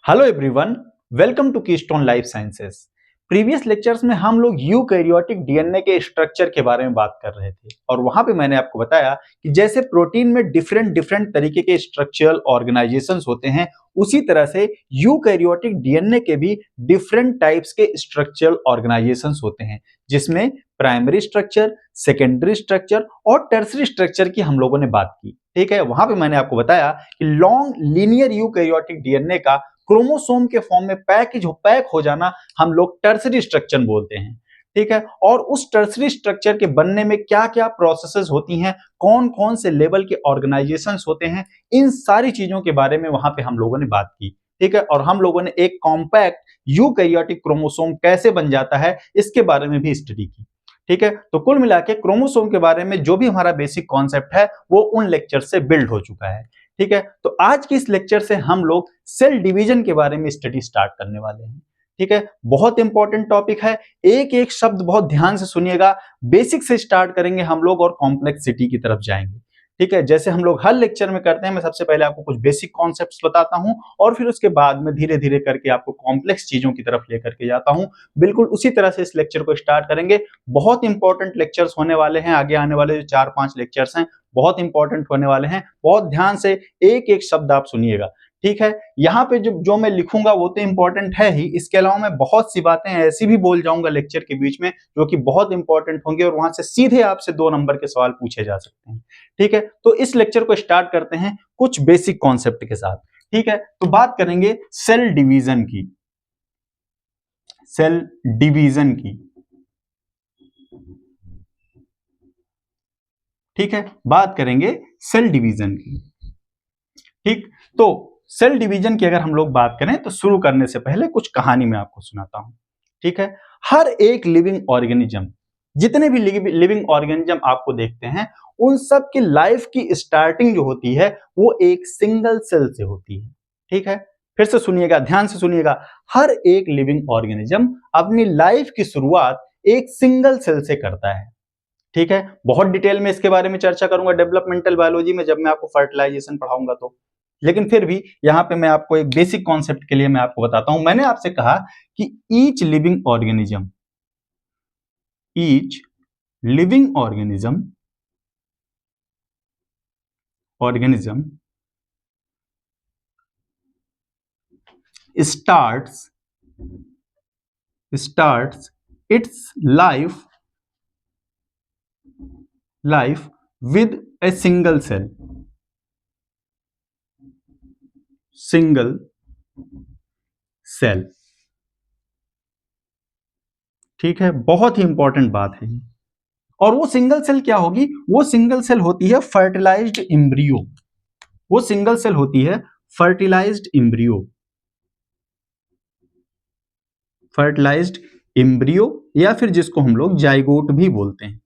Hello everyone, welcome to Keystone Life Sciences. Previous lectures में हम लोग यूकैरियोटिक डीएनए के स्ट्रक्चर के बारे में बात कर रहे थे और वहां पे मैंने आपको बताया कि जैसे प्रोटीन में डिफरेंट डिफरेंट तरीके के स्ट्रक्चरल ऑर्गेनाइजेशंस होते हैं, उसी तरह से यूकैरियोटिक डीएनए के भी डिफरेंट टाइप्स के स्ट्रक्चरल ऑर्गेनाइजेशंस होते हैं, जिसमें प्राइमरी स्ट्रक्चर, सेकेंडरी स्ट्रक्चर और टर्सरी स्ट्रक्चर की हम लोगों ने बात की। ठीक है, वहां पे मैंने आपको बताया कि लॉन्ग लीनियर यूकैरियोटिक डीएनए का क्रोमोसोम के फॉर्म में पैक हो जाना हम लोग टर्सरी स्ट्रक्चर बोलते हैं। ठीक है, और उस टर्सरी स्ट्रक्चर के बनने में क्या क्या प्रोसेसेस होती हैं, कौन कौन से लेवल के ऑर्गेनाइजेशंस होते हैं, इन सारी चीजों के बारे में वहां पे हम लोगों ने बात की। ठीक है, और हम लोगों ने एक कॉम्पैक्ट यूकैरियोटिक क्रोमोसोम कैसे बन जाता है इसके बारे में भी स्टडी की। ठीक है, तो कुल मिला के क्रोमोसोम के बारे में जो भी हमारा बेसिक कॉन्सेप्ट है वो उन लेक्चर से बिल्ड हो चुका है। ठीक है, तो आज के इस लेक्चर से हम लोग सेल डिवीजन के बारे में स्टडी स्टार्ट करने वाले हैं। ठीक है, बहुत इंपॉर्टेंट टॉपिक है, एक एक शब्द बहुत ध्यान से सुनिएगा। बेसिक से स्टार्ट करेंगे हम लोग और कॉम्प्लेक्सिटी की तरफ जाएंगे। ठीक है, जैसे हम लोग हर लेक्चर में करते हैं, मैं सबसे पहले आपको कुछ बेसिक कॉन्सेप्ट्स बताता हूं और फिर उसके बाद में धीरे धीरे करके आपको कॉम्प्लेक्स चीजों की तरफ लेकर के जाता हूं। बिल्कुल उसी तरह से इस लेक्चर को स्टार्ट करेंगे। बहुत इंपॉर्टेंट लेक्चर्स होने वाले हैं, आगे आने वाले जो 4-5 लेक्चर्स हैं बहुत इंपॉर्टेंट होने वाले हैं। बहुत ध्यान से एक एक शब्द आप सुनिएगा। ठीक है, यहाँ पे जो मैं लिखूंगा वो तो इंपॉर्टेंट है ही, इसके अलावा मैं बहुत सी बातें ऐसी भी बोल जाऊंगा लेक्चर के बीच में जो कि बहुत इंपॉर्टेंट होंगे और वहां से सीधे आपसे 2 नंबर के सवाल पूछे जा सकते हैं। ठीक है, तो इस लेक्चर को स्टार्ट करते हैं कुछ बेसिक कॉन्सेप्ट के साथ। ठीक है, तो बात करेंगे सेल डिवीजन की। सेल डिवीजन की, ठीक है, बात करेंगे सेल डिवीजन की। ठीक, तो सेल डिवीजन की अगर हम लोग बात करें तो शुरू करने से पहले कुछ कहानी मैं आपको सुनाता हूं। ठीक है, हर एक लिविंग ऑर्गेनिज्म, जितने भी लिविंग ऑर्गेनिज्म आपको देखते हैं, उन सब की लाइफ की स्टार्टिंग जो होती है वो एक सिंगल सेल से होती है। ठीक है, फिर से सुनिएगा, ध्यान से सुनिएगा। हर एक लिविंग ऑर्गेनिज्म अपनी लाइफ की शुरुआत एक सिंगल सेल से करता है। ठीक है, बहुत डिटेल में इसके बारे में चर्चा करूंगा डेवलपमेंटल बायोलॉजी में, जब मैं आपको फर्टिलाइजेशन पढ़ाऊंगा तो। लेकिन फिर भी यहां पे मैं आपको एक बेसिक कॉन्सेप्ट के लिए मैं आपको बताता हूं। मैंने आपसे कहा कि each living organism, each living organism starts starts its life with a single cell. ठीक है, बहुत ही इंपॉर्टेंट बात है। और वो सिंगल सेल क्या होगी? वो सिंगल सेल होती है फर्टिलाइज्ड एम्ब्रियो। वो सिंगल सेल होती है फर्टिलाइज्ड एम्ब्रियो। फर्टिलाइज्ड एम्ब्रियो या फिर जिसको हम लोग जाइगोट भी बोलते हैं।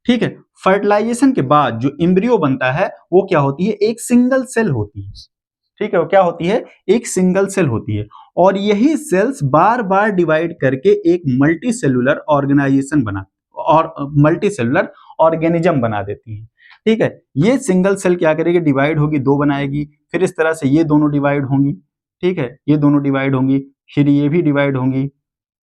ठीक है, फर्टिलाइजेशन के बाद जो एम्ब्रियो बनता है वो क्या होती है? एक सिंगल सेल होती है। ठीक है, वो क्या होती है? एक सिंगल सेल होती है। और यही सेल्स बार बार डिवाइड करके एक मल्टी सेलुलर ऑर्गेनाइजेशन बना और मल्टी सेलुलर ऑर्गेनिज्म बना देती है। ठीक है, ये सिंगल सेल क्या करेगी? डिवाइड होगी, 2 बनाएगी, फिर इस तरह से ये दोनों डिवाइड होंगी। ठीक है, ये दोनों डिवाइड होंगी, फिर ये भी डिवाइड होंगी।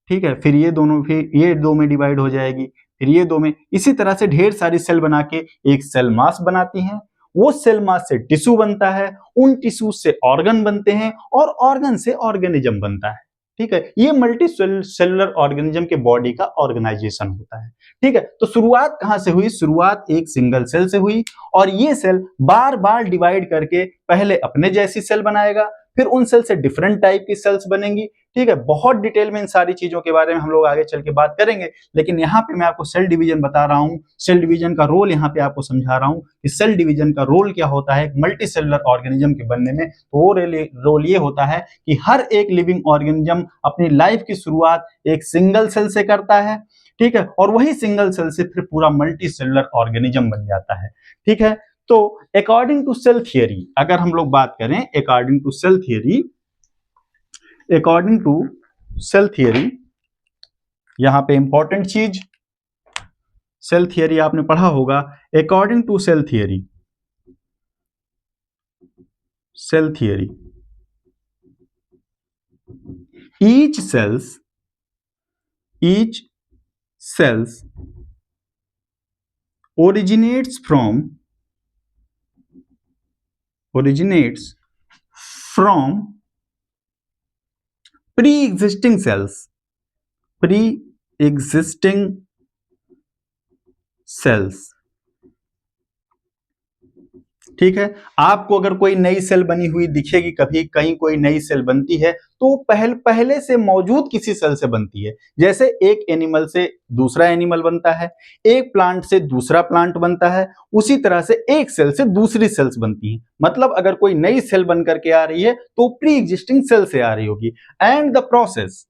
ठीक है, फिर ये दोनों, फिर ये 2 में डिवाइड हो जाएगी, फिर ये 2 में, इसी तरह से ढेर सारी सेल बना के एक सेल मास बनाती हैं। वो सेल मास से टिश्यू बनता है, उन टिश्यू से ऑर्गन बनते हैं और ऑर्गन से ऑर्गेनिज्म बनता है। ठीक है, ये मल्टी सेलुलर ऑर्गेनिज्म के बॉडी का ऑर्गेनाइजेशन होता है। ठीक है, तो शुरुआत कहां से हुई? शुरुआत एक सिंगल सेल से हुई और ये सेल बार बार डिवाइड करके पहले अपने जैसी सेल बनाएगा, फिर उन सेल से डिफरेंट टाइप की सेल्स बनेंगी। ठीक है, बहुत डिटेल में इन सारी चीजों के बारे में हम लोग आगे चल के बात करेंगे, लेकिन यहाँ पे मैं आपको सेल डिवीजन बता रहा हूँ, सेल डिवीजन का रोल यहाँ पे आपको समझा रहा हूँ कि सेल डिवीजन का रोल क्या होता है मल्टी सेलुलर ऑर्गेनिज्म के बनने में। तो वो रोल ये होता है कि हर एक लिविंग ऑर्गेनिज्म अपनी लाइफ की शुरुआत एक सिंगल सेल से करता है। ठीक है, और वही सिंगल सेल से फिर पूरा मल्टी सेलुलर ऑर्गेनिज्म बन जाता है। ठीक है, तो अकॉर्डिंग टू सेल थियरी अगर हम लोग बात करें, अकॉर्डिंग टू सेल थियरी, यहां पे इंपॉर्टेंट चीज, सेल थियरी आपने पढ़ा होगा। According to cell theory each cells originates from pre-existing cells। ठीक है, आपको अगर कोई नई सेल बनी हुई दिखेगी, कभी कहीं कोई नई सेल बनती है तो पहले से मौजूद किसी सेल से बनती है। जैसे एक एनिमल से दूसरा एनिमल बनता है, एक प्लांट से दूसरा प्लांट बनता है, उसी तरह से एक सेल से दूसरी सेल्स बनती हैं। मतलब अगर कोई नई सेल बन करके आ रही है तो प्री एग्जिस्टिंग सेल से आ रही होगी। And the process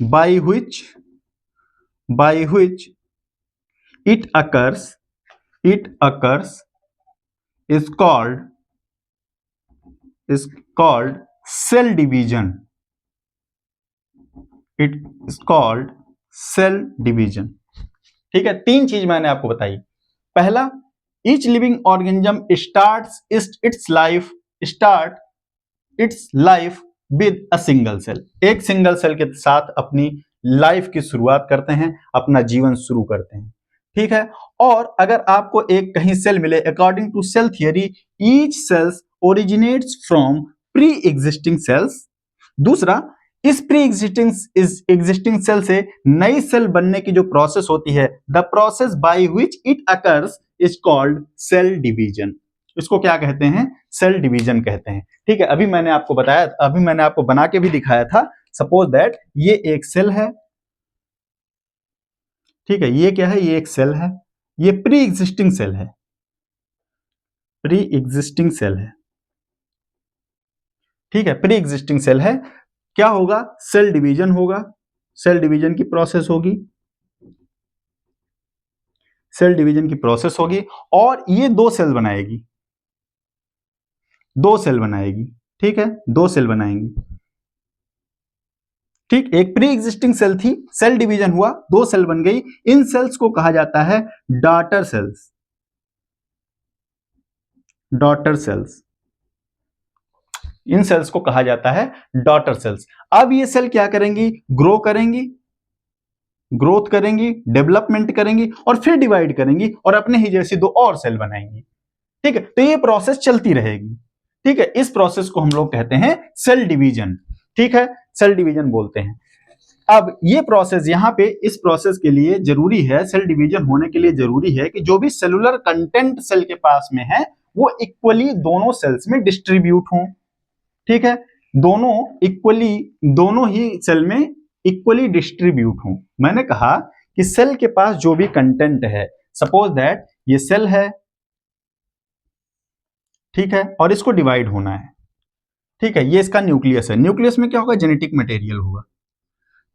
by which it occurs is called cell division। it is called cell division। ठीक है, तीन चीज मैंने आपको बताई। पहला, each living organism starts its life with a single cell। एक सिंगल सेल के साथ अपनी लाइफ की शुरुआत करते हैं, अपना जीवन शुरू करते हैं। ठीक है, और अगर आपको एक कहीं सेल मिले, according to cell theory each cells originates from pre existing cells. दूसरा, इस प्री एग्जिस्टिंग सेल से नई सेल बनने की जो प्रोसेस होती है, the process by which it occurs is called cell division. इसको क्या कहते हैं? सेल डिवीजन कहते हैं। ठीक है, अभी मैंने आपको बताया, अभी मैंने आपको बना के भी दिखाया था। सपोज दैट ये एक सेल है। ठीक है, ये क्या है? ये एक सेल है, ये प्री एग्जिस्टिंग सेल है, प्री एग्जिस्टिंग सेल है। ठीक है, प्री एग्जिस्टिंग सेल है। क्या होगा? सेल डिवीजन होगा, सेल डिवीजन की प्रोसेस होगी, सेल डिवीजन की प्रोसेस होगी और ये दो सेल बनाएगी, दो सेल बनाएगी। ठीक है, दो सेल बनाएंगी। ठीक, एक प्री एग्जिस्टिंग सेल थी, सेल डिवीजन हुआ, दो सेल बन गई। इन सेल्स को कहा जाता है डॉटर सेल्स, डॉटर सेल्स। इन सेल्स को कहा जाता है डॉटर सेल्स। अब ये सेल क्या करेंगी? ग्रो करेंगी, ग्रोथ करेंगी, डेवलपमेंट करेंगी और फिर डिवाइड करेंगी और अपने ही जैसी दो और सेल बनाएंगी। ठीक है, तो ये प्रोसेस चलती रहेगी। ठीक है, इस प्रोसेस को हम लोग कहते हैं सेल डिवीजन। ठीक है, सेल डिवीजन बोलते हैं। अब ये प्रोसेस यहां पे इस प्रोसेस के लिए जरूरी है, सेल डिवीजन होने के लिए जरूरी है कि जो भी सेलुलर कंटेंट सेल के पास में है वो इक्वली दोनों सेल्स में डिस्ट्रीब्यूट हों। ठीक है, दोनों इक्वली, दोनों ही सेल में इक्वली डिस्ट्रीब्यूट हों। मैंने कहा कि सेल के पास जो भी कंटेंट है, सपोज दैट ये सेल है, ठीक है, और इसको डिवाइड होना है। ठीक है, ये इसका न्यूक्लियस है। न्यूक्लियस में क्या होगा? जेनेटिक मटेरियल होगा।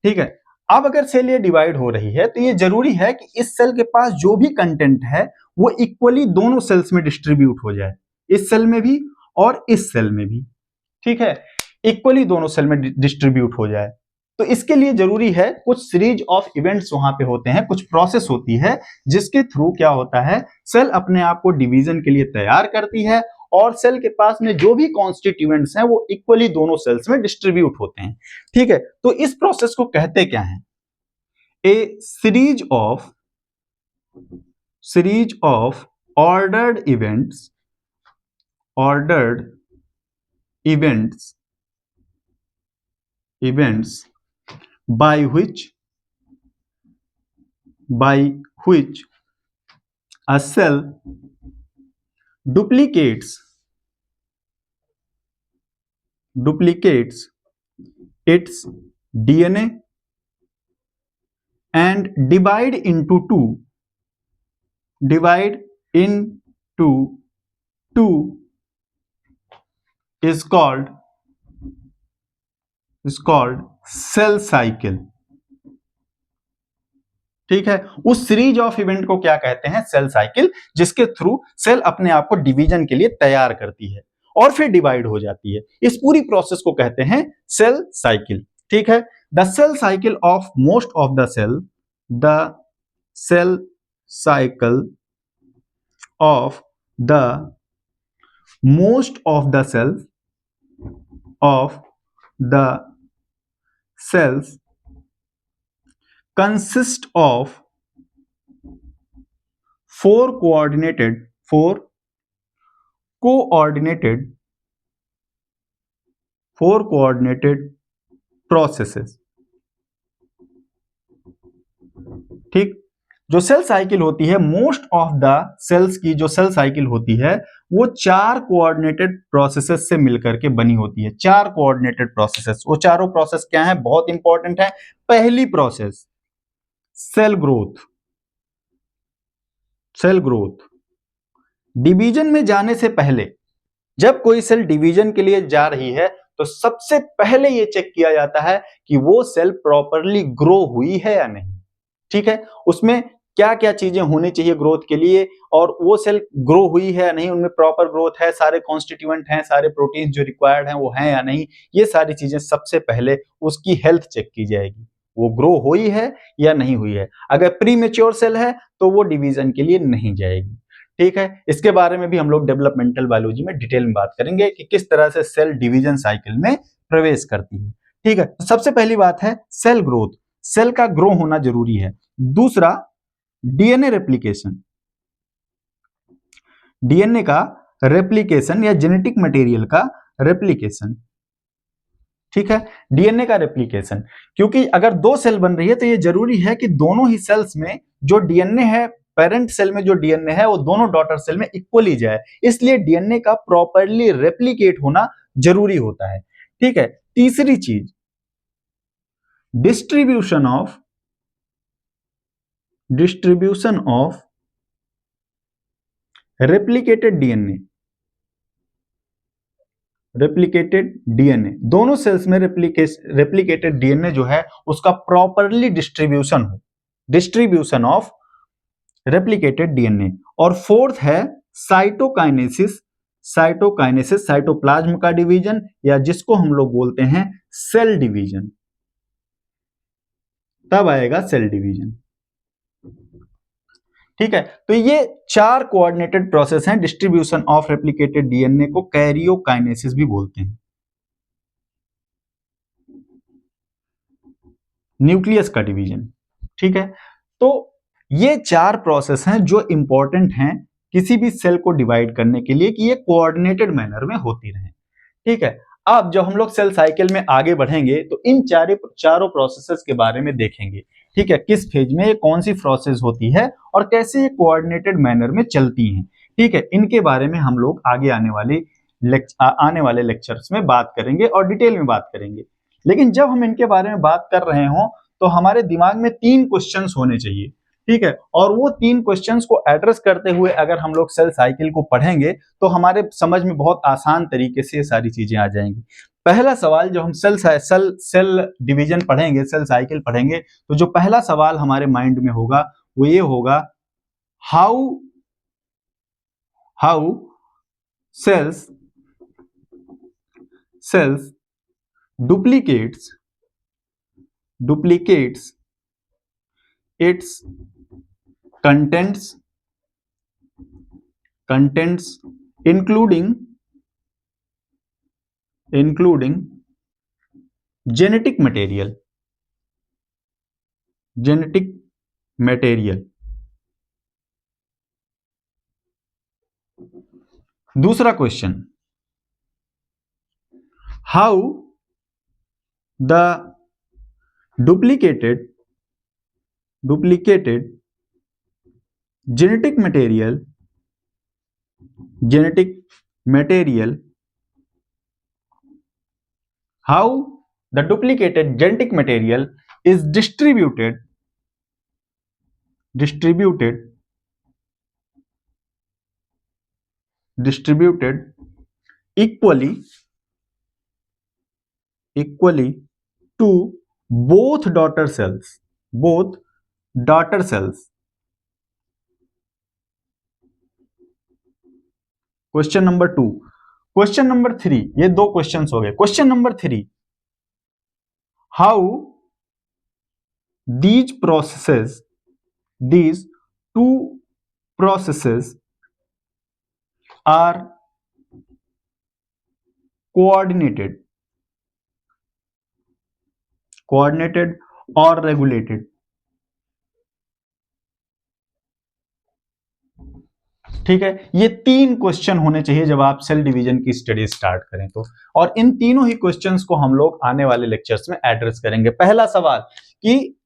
ठीक है, अब अगर सेल ये डिवाइड हो रही है तो ये जरूरी है कि इस सेल के पास जो भी कंटेंट है वो इक्वली दोनों सेल्स में डिस्ट्रीब्यूट हो जाए, इस सेल में भी और इस सेल में भी। ठीक है, इक्वली दोनों सेल में डिस्ट्रीब्यूट हो जाए। तो इसके लिए जरूरी है कुछ सीरीज ऑफ इवेंट्स वहां पे होते हैं, कुछ प्रोसेस होती है जिसके थ्रू क्या होता है, सेल अपने आप को डिवीजन के लिए तैयार करती है और सेल के पास में जो भी कॉन्स्टिट्यूएंट्स हैं वो इक्वली दोनों सेल्स में डिस्ट्रीब्यूट होते हैं। ठीक है, तो इस प्रोसेस को कहते क्या है? A series of ordered events by which a cell duplicates its DNA and divide into two is called cell cycle. ठीक है, उस सीरीज ऑफ इवेंट को क्या कहते हैं? सेल साइकिल, जिसके थ्रू सेल अपने आप को डिवीजन के लिए तैयार करती है और फिर डिवाइड हो जाती है। इस पूरी प्रोसेस को कहते हैं सेल साइकिल। ठीक है, the cell cycle of most of the cell cycle of the most of the cells consist of four coordinated processes. ठीक, जो सेल साइकिल होती है, मोस्ट ऑफ द सेल्स की जो सेल साइकिल होती है वो चार कोऑर्डिनेटेड प्रोसेसेस से मिलकर के बनी होती है। चार कोऑर्डिनेटेड प्रोसेसेस, वो चारों प्रोसेस क्या है, बहुत इंपॉर्टेंट है। पहली process cell growth. Cell growth division में जाने से पहले, जब कोई सेल डिवीजन के लिए जा रही है तो सबसे पहले ये चेक किया जाता है कि वो सेल प्रॉपरली ग्रो हुई है या नहीं। ठीक है, उसमें क्या क्या चीजें होनी चाहिए ग्रोथ के लिए, और वो सेल ग्रो हुई है या नहीं, उनमें प्रॉपर ग्रोथ है, सारे कॉन्स्टिट्यूएंट हैं, सारे प्रोटीन जो रिक्वायर्ड हैं वो हैं या नहीं, ये सारी चीजें सबसे पहले उसकी हेल्थ चेक की जाएगी, वो ग्रो हुई है या नहीं हुई है। अगर प्री मेच्योर सेल है तो वो डिवीजन के लिए नहीं जाएगी। ठीक है, इसके बारे में भी हम लोग डेवलपमेंटल बायोलॉजी में डिटेल में बात करेंगे कि किस तरह से सेल डिवीजन साइकिल में प्रवेश करती है। ठीक है, तो सबसे पहली बात है सेल ग्रोथ, सेल का ग्रो होना जरूरी है। दूसरा डीएनए रेप्लिकेशन, डीएनए का रेप्लिकेशन या जेनेटिक मटेरियल का रेप्लिकेशन। ठीक है, डीएनए का रेप्लिकेशन, क्योंकि अगर दो सेल बन रही है तो ये जरूरी है कि दोनों ही सेल्स में जो डीएनए है, पेरेंट सेल में जो डीएनए है वो दोनों डॉटर सेल में इक्वली जाए, इसलिए डीएनए का प्रॉपरली रेप्लिकेट होना जरूरी होता है। ठीक है, तीसरी चीज डिस्ट्रीब्यूशन ऑफ रेप्लिकेटेड डीएनए, दोनों सेल्स में रेप्लिकेटेड डीएनए जो है उसका properly distribution of replicated DNA. और फोर्थ है साइटोकाइनेसिस, साइटोप्लाज्म का डिवीजन, या जिसको हम लोग बोलते हैं सेल डिवीजन, तब आएगा सेल डिवीजन। ठीक है, तो ये चार कोऑर्डिनेटेड प्रोसेस हैं। डिस्ट्रीब्यूशन ऑफ रेप्लिकेटेड डीएनए को कैरियोकाइनेसिस भी बोलते हैं। न्यूक्लियस का डिवीजन। ठीक है, तो ये चार प्रोसेस हैं जो इंपॉर्टेंट हैं किसी भी सेल को डिवाइड करने के लिए कि ये कोऑर्डिनेटेड मैनर में होती रहे। ठीक है, अब जब हम लोग सेल साइकिल में आगे बढ़ेंगे तो इन चारों प्रोसेसेस के बारे में देखेंगे। ठीक है, किस फेज में ये कौन सी प्रोसेस होती है और कैसे ये कोऑर्डिनेटेड मैनर में चलती हैं। ठीक है, इनके बारे में हम लोग आगे आने वाले लेक्चर्स में बात करेंगे और डिटेल में बात करेंगे। लेकिन जब हम इनके बारे में बात कर रहे हों तो हमारे दिमाग में तीन क्वेश्चंस होने चाहिए। ठीक है, और वो तीन क्वेश्चंस को एड्रेस करते हुए अगर हम लोग सेल साइकिल को पढ़ेंगे तो हमारे समझ में बहुत आसान तरीके से ये सारी चीजें आ जाएंगी। पहला सवाल, जो हम सेल डिवीजन पढ़ेंगे, सेल साइकिल पढ़ेंगे, तो जो पहला सवाल हमारे माइंड में होगा वो ये होगा, how cells duplicates its contents including genetic material। दूसरा क्वेश्चन, how the duplicated genetic material how the duplicated genetic material is distributed equally to both daughter cells। Question number 2। Question number 3, ये दो क्वेश्चंस हो गए। Question number 3, how these two processes are coordinated, coordinated और regulated. ठीक है, ये 3 question होने चाहिए जब आप सेल डिवीजन की स्टडी स्टार्ट करें तो, और इन तीनों ही क्वेश्चंस को हम लोग आने वाले लेक्चर्स में एड्रेस करेंगे। पहला सवाल कि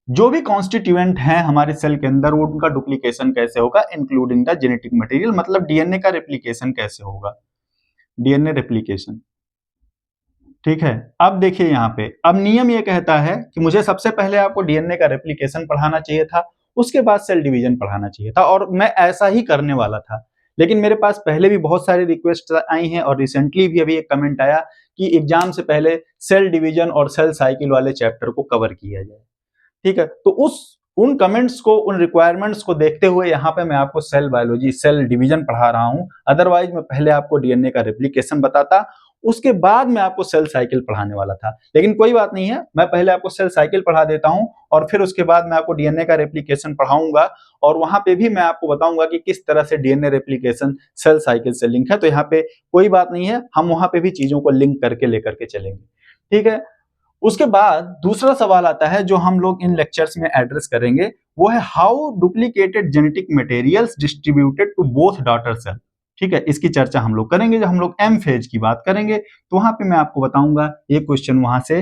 जो भी कॉन्स्टिट्यूएंट हैं हमारे सेल के अंदर वो उनका डुप्लीकेशन कैसे होगा, इंक्लूडिंग द जेनेटिक मटेरियल, मतलब डीएनए का रेप्लिकेशन कैसे होगा, डीएनए रेप्लिकेशन। ठीक है, अब देखिए यहाँ पे अब नियम ये कहता है कि मुझे सबसे पहले आपको डीएनए का रेप्लिकेशन पढ़ाना चाहिए था, उसके बाद सेल डिवीजन पढ़ाना चाहिए था, और मैं ऐसा ही करने वाला था। लेकिन मेरे पास पहले भी बहुत सारी रिक्वेस्ट आई हैं और रिसेंटली भी अभी एक कमेंट आया कि एग्जाम से पहले सेल डिवीजन और सेल साइकिल वाले चैप्टर को कवर किया जाए। ठीक है, तो उन कमेंट्स को, उन रिक्वायरमेंट्स को देखते हुए यहाँ पे मैं आपको सेल बायोलॉजी, सेल डिवीजन पढ़ा रहा हूँ। अदरवाइज मैं पहले आपको डीएनए का रेप्लिकेशन बताता, उसके बाद मैं आपको सेल साइकिल पढ़ाने वाला था। लेकिन कोई बात नहीं है, मैं पहले आपको सेल साइकिल पढ़ा देता हूँ और फिर उसके बाद मैं आपको डीएनए का रेप्लिकेशन पढ़ाऊंगा, और वहां पे भी मैं आपको बताऊंगा कि किस तरह से डीएनए रेप्लिकेशन सेल साइकिल से लिंक है। तो यहाँ पे कोई बात नहीं है, हम वहां पे भी चीजों को लिंक करके लेकर के चलेंगे। ठीक है, उसके बाद दूसरा सवाल आता है जो हम लोग इन लेक्चर्स में एड्रेस करेंगे, वो है how duplicated genetic materials distributed to both daughter cell. ठीक है, इसकी चर्चा हम लोग करेंगे जब हम लोग एम फेज की बात करेंगे, तो वहां पे मैं आपको बताऊंगा, ये क्वेश्चन वहां से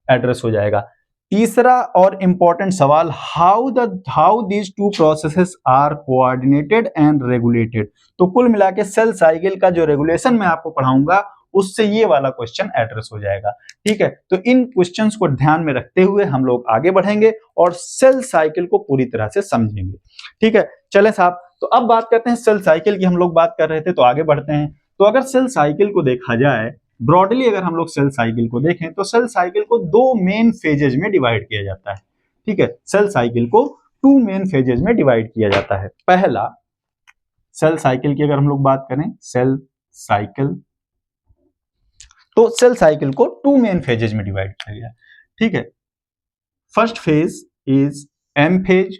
एड्रेस हो जाएगा। तीसरा और इंपॉर्टेंट सवाल, how these two processes are coordinated and regulated. तो कुल मिला के सेल साइकिल का जो रेगुलेशन मैं आपको पढ़ाऊंगा उससे ये वाला क्वेश्चन एड्रेस हो जाएगा। ठीक है, तो इन क्वेश्चंस को ध्यान में रखते हुए हम लोग आगे बढ़ेंगे और सेल साइकिल को पूरी तरह से समझेंगे। ठीक है, चले साहब, तो अब बात करते हैं सेल साइकिल की। हम लोग बात कर रहे थे तो आगे बढ़ते हैं। तो अगर सेल साइकिल को देखा जाए ब्रॉडली, अगर हम लोग सेल साइकिल को देखें तो सेल साइकिल को 2 मेन फेजेज में डिवाइड किया जाता है। ठीक है, सेल साइकिल को 2 मेन फेजेज में डिवाइड किया जाता है। पहला, सेल साइकिल की अगर हम लोग बात करें, सेल साइकिल, तो सेल साइकिल को 2 मेन फेजेज में डिवाइड किया गया। ठीक है, first phase is M phase.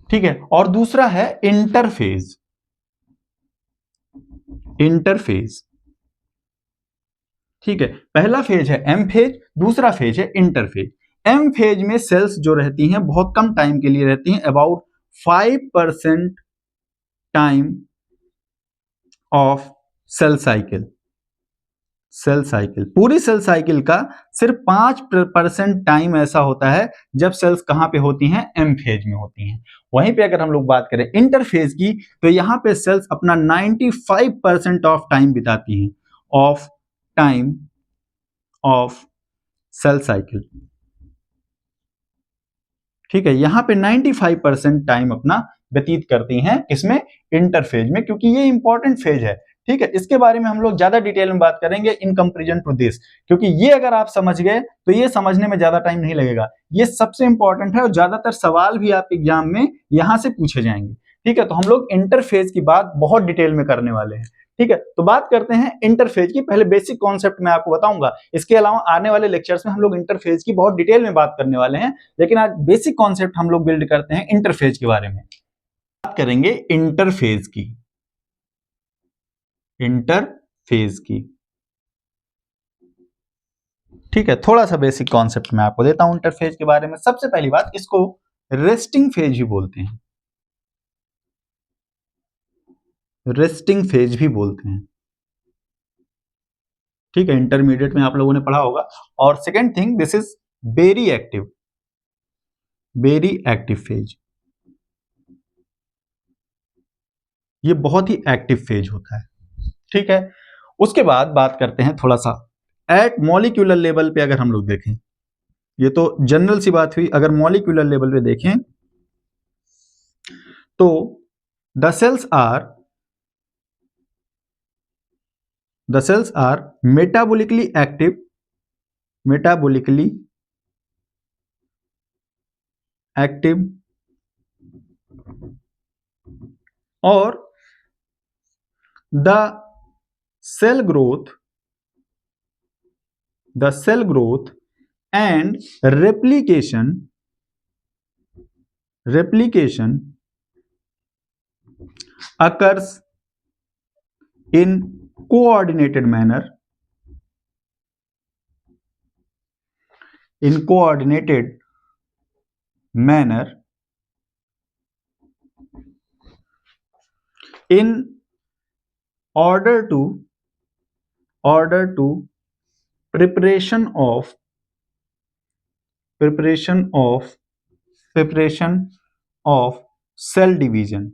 ठीक है, और दूसरा है इंटरफेज, इंटरफेज। ठीक है, पहला फेज है एम फेज, दूसरा फेज है इंटरफेज। एम फेज में सेल्स जो रहती हैं बहुत कम टाइम के लिए रहती हैं, about 5% time of cell cycle. Cell cycle, पूरी सेल साइकिल का सिर्फ 5% टाइम ऐसा होता है जब सेल्स कहां पे होती हैं, एम फेज में होती हैं। वहीं पे अगर हम लोग बात करें इंटरफेज की, तो यहां पे सेल्स अपना 95% ऑफ टाइम बिताती हैं, of time of cell cycle. ठीक है, यहां पे 95% टाइम अपना व्यतीत करती हैं, इसमें इंटरफेज में, क्योंकि ये इंपॉर्टेंट फेज है। ठीक है, इसके बारे में हम लोग ज्यादा डिटेल में बात करेंगे इन कंपैरिजन टू दिस, क्योंकि ये अगर आप समझ गए तो ये समझने में ज्यादा टाइम नहीं लगेगा। ये सबसे इंपॉर्टेंट है और ज्यादातर सवाल भी आप एग्जाम में यहां से पूछे जाएंगे। ठीक है, तो हम लोग इंटरफेज की बात बहुत डिटेल में करने वाले हैं। ठीक है, तो बात करते हैं इंटरफेज की। पहले बेसिक कॉन्सेप्ट मैं आपको बताऊंगा, इसके अलावा आने वाले लेक्चर्स में हम लोग इंटरफेज की बहुत डिटेल में बात करने वाले हैं, लेकिन आज बेसिक कॉन्सेप्ट हम लोग बिल्ड करते हैं इंटरफेज के बारे में। बात करेंगे इंटरफेज की, इंटरफेज की। ठीक है, थोड़ा सा बेसिक कॉन्सेप्ट मैं आपको देता हूं इंटरफेज के बारे में। सबसे पहली बात, इसको रेस्टिंग फेज भी बोलते हैं, रेस्टिंग फेज भी बोलते हैं। ठीक है, इंटरमीडिएट में आप लोगों ने पढ़ा होगा। और second thing, this is very active, very active phase. ये बहुत ही एक्टिव फेज होता है। ठीक है, उसके बाद बात करते हैं थोड़ा सा एट मॉलिक्यूलर लेवल पे। अगर हम लोग देखें, ये तो जनरल सी बात हुई, अगर मॉलिक्यूलर लेवल पे देखें तो the cells are metabolically active, metabolically active, और the cell growth and replication occurs in coordinated manner, in coordinated manner, in order to preparation of preparation of cell division।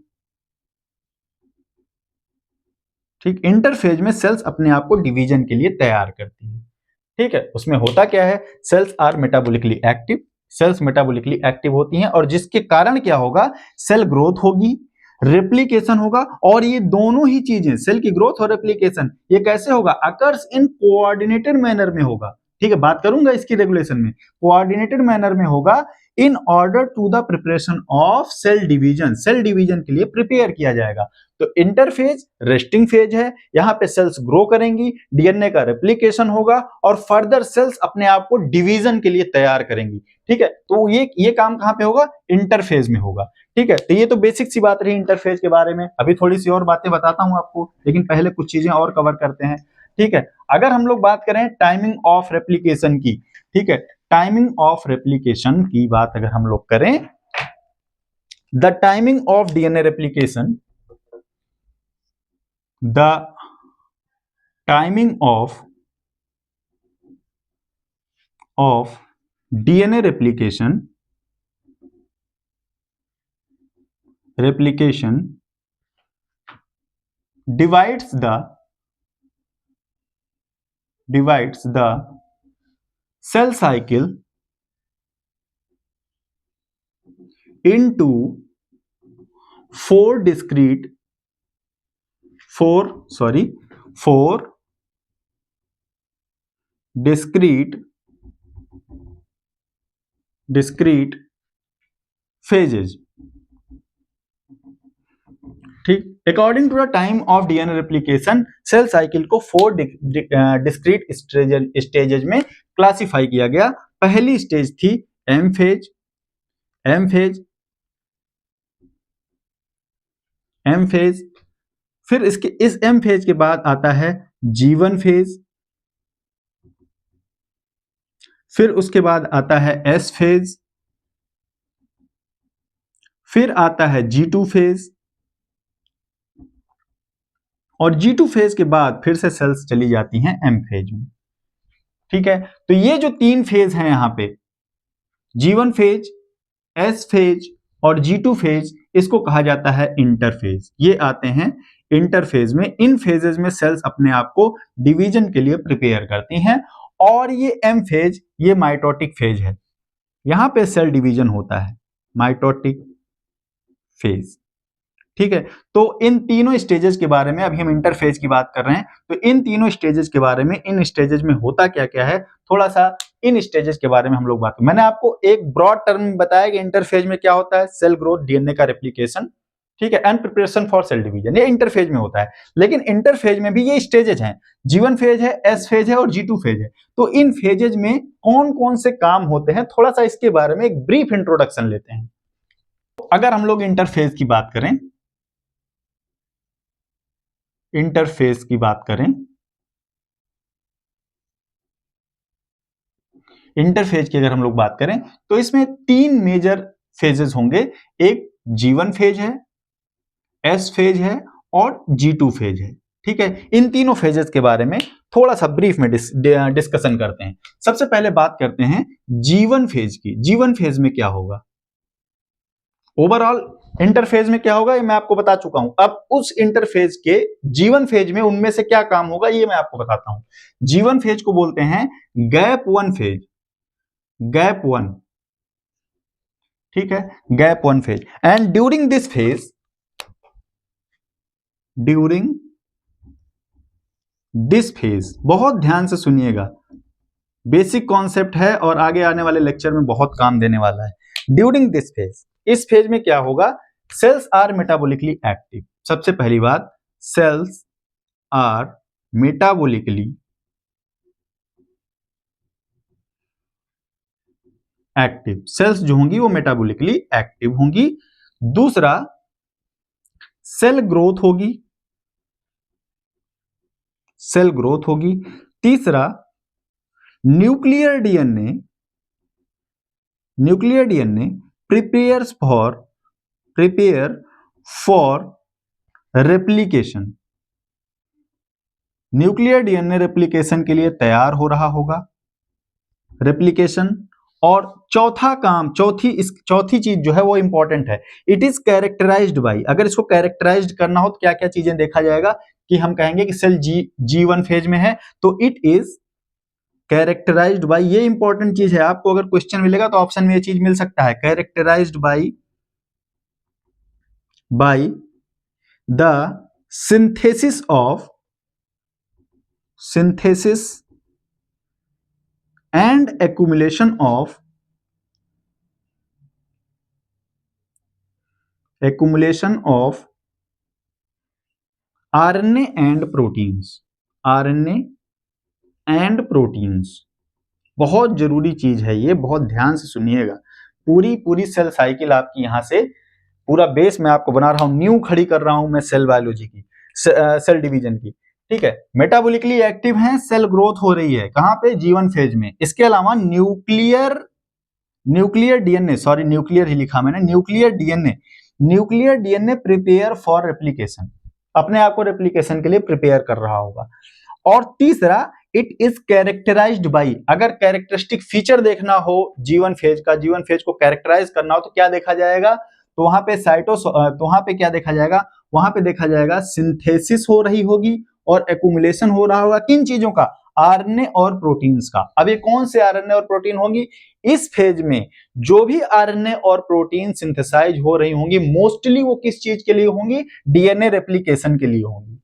ठीक, interphase में sales अपने आप को division के लिए तैयार करती हैं। ठीक है, उसमें होता क्या है, cells are metabolically active, cells metabolically active होती हैं और जिसके कारण क्या होगा, सेल ग्रोथ होगी, रेप्लिकेशन होगा। और ये दोनों ही चीजें, सेल की ग्रोथ और रेप्लिकेशन, ये कैसे होगा, अकर्स इन कोऑर्डिनेटेड मैनर में होगा। ठीक है, बात करूंगा इसकी रेगुलेशन में, कोऑर्डिनेटेड मैनर में होगा in order to the preparation of cell division, cell division के लिए प्रिपेयर किया जाएगा। तो इंटरफेज रेस्टिंग फेज है, यहां पे सेल्स ग्रो करेंगी, डीएनए का रेप्लिकेशन होगा और फर्दर सेल्स अपने आप को डिवीजन के लिए तैयार करेंगी। ठीक है, तो ये काम कहां पे होगा, इंटरफेज में होगा। ठीक है, तो ये तो बेसिक सी बात रही इंटरफेज के बारे में। अभी थोड़ी सी और बातें बताता हूं आपको, लेकिन पहले कुछ चीजें और कवर करते हैं। ठीक है, अगर हम लोग बात करें टाइमिंग ऑफ रेप्लिकेशन की, ठीक है, टाइमिंग ऑफ रेप्लिकेशन की बात अगर हम लोग करें, the timing of DNA replication, the timing of DNA replication divides the cell cycle into four discrete phases। ठीक, according to the time of DNA replication cell cycle को 4 डिस्क्रीट स्टेजेज में classify किया गया। पहली स्टेज थी M phase, फिर इस M phase के बाद आता है G1 फेज, फिर उसके बाद आता है एस फेज, फिर आता है G2 फेज, और G2 फेज के बाद फिर से सेल्स चली जाती हैं एम फेज में। ठीक है, तो ये जो 3 फेज हैं यहां पे, G1 फेज, एस फेज और G2 फेज, इसको कहा जाता है इंटरफेज। ये आते हैं इंटरफेज में। इन फेजेस में सेल्स अपने आप को डिवीजन के लिए प्रिपेयर करती हैं। और ये एम फेज, ये माइटोटिक फेज है, यहां पे सेल डिवीजन होता है, माइटोटिक फेज। ठीक है, तो इन तीनों स्टेजेस के बारे में, अभी हम इंटरफेज की बात कर रहे हैं, तो इन तीनों स्टेजेस के बारे में, इन स्टेजेस में होता क्या क्या है, थोड़ा सा इन स्टेजेस के बारे में हम लोग बात करें। मैंने आपको एक ब्रॉड टर्म बताया कि इंटरफेज में क्या होता है, सेल ग्रोथ, डीएनए का रेप्लिकेशन, ठीक है, and preparation for sale division, ये इंटरफेज में होता है। लेकिन इंटरफेज में भी ये स्टेजेस हैं, G1 फेज है, एस फेज है और G2 फेज है। तो इन फेजेज में कौन कौन से काम होते हैं, थोड़ा सा इसके बारे में एक ब्रीफ इंट्रोडक्शन लेते हैं। तो अगर हम लोग इंटरफेज की बात करें, इंटरफेस की बात करें, इंटरफेज की अगर हम लोग बात करें, तो इसमें 3 मेजर फेजेस होंगे। एक G1 फेज है, एस फेज है और G2 फेज है। ठीक है, इन तीनों फेजेस के बारे में थोड़ा सा ब्रीफ में डिस्कशन करते हैं। सबसे पहले बात करते हैं G1 फेज की। G1 फेज में क्या होगा, ओवरऑल इंटरफेज में क्या होगा ये मैं आपको बता चुका हूं। अब उस इंटरफेज के G1 फेज में उनमें से क्या काम होगा ये मैं आपको बताता हूं। G1 फेज को बोलते हैं गैप 1 फेज, गैप 1, ठीक है, gap 1 phase. And during this phase, during this phase, बहुत ध्यान से सुनिएगा, बेसिक कॉन्सेप्ट है और आगे आने वाले लेक्चर में बहुत काम देने वाला है। ड्यूरिंग दिस फेज, इस फेज में क्या होगा, सेल्स आर मेटाबॉलिकली एक्टिव। सबसे पहली बात, cells are metabolically active, cells जो होंगी वो मेटाबॉलिकली एक्टिव होंगी। दूसरा, सेल ग्रोथ होगी, सेल ग्रोथ होगी। तीसरा, nuclear DNA prepare for replication. Nuclear DNA replication के लिए तैयार हो रहा होगा, रेप्लिकेशन। और चौथी चीज जो है वो इंपॉर्टेंट है, इट इज कैरेक्टराइज्ड बाई। अगर इसको कैरेक्टराइज्ड करना हो तो क्या क्या चीजें देखा जाएगा कि हम कहेंगे कि सेल G1 फेज में है तो इट इज कैरेक्टराइज्ड बाई। ये इंपॉर्टेंट चीज है, आपको अगर क्वेश्चन मिलेगा तो ऑप्शन में ये चीज मिल सकता है, characterised by the synthesis and accumulation of RNA and proteins। बहुत जरूरी चीज है ये, बहुत ध्यान से सुनिएगा। पूरी सेल साइकिल आपकी यहां से पूरा बेस मैं आपको बना रहा हूं, न्यू खड़ी कर रहा हूं मैं सेल बायोलॉजी की, सेल डिवीजन की। ठीक है, मेटाबॉलिकली एक्टिव हैं, सेल ग्रोथ हो रही है कहां पे, G1 फेज में। इसके अलावा न्यूक्लियर ही लिखा मैंने, nuclear DNA prepare for replication, अपने आप को रेप्लिकेशन के लिए प्रिपेयर कर रहा होगा। और तीसरा, इट इज कैरेक्टराइज्ड बाई, अगर कैरेक्टरिस्टिक फीचर देखना हो G1 फेज को कैरेक्टराइज करना हो तो क्या देखा जाएगा, तो वहां पे क्या देखा जाएगा, वहां पे देखा जाएगा सिंथेसिस हो रही होगी और एक्युमुलेशन हो रहा होगा। किन चीजों का, आरएनए और प्रोटीन्स का। अब ये कौन से आरएनए और प्रोटीन होंगी, इस फेज में जो भी आरएनए और प्रोटीन सिंथेसाइज हो रही होंगी मोस्टली वो किस चीज के लिए होंगी, डीएनए रेप्लिकेशन के लिए होंगी।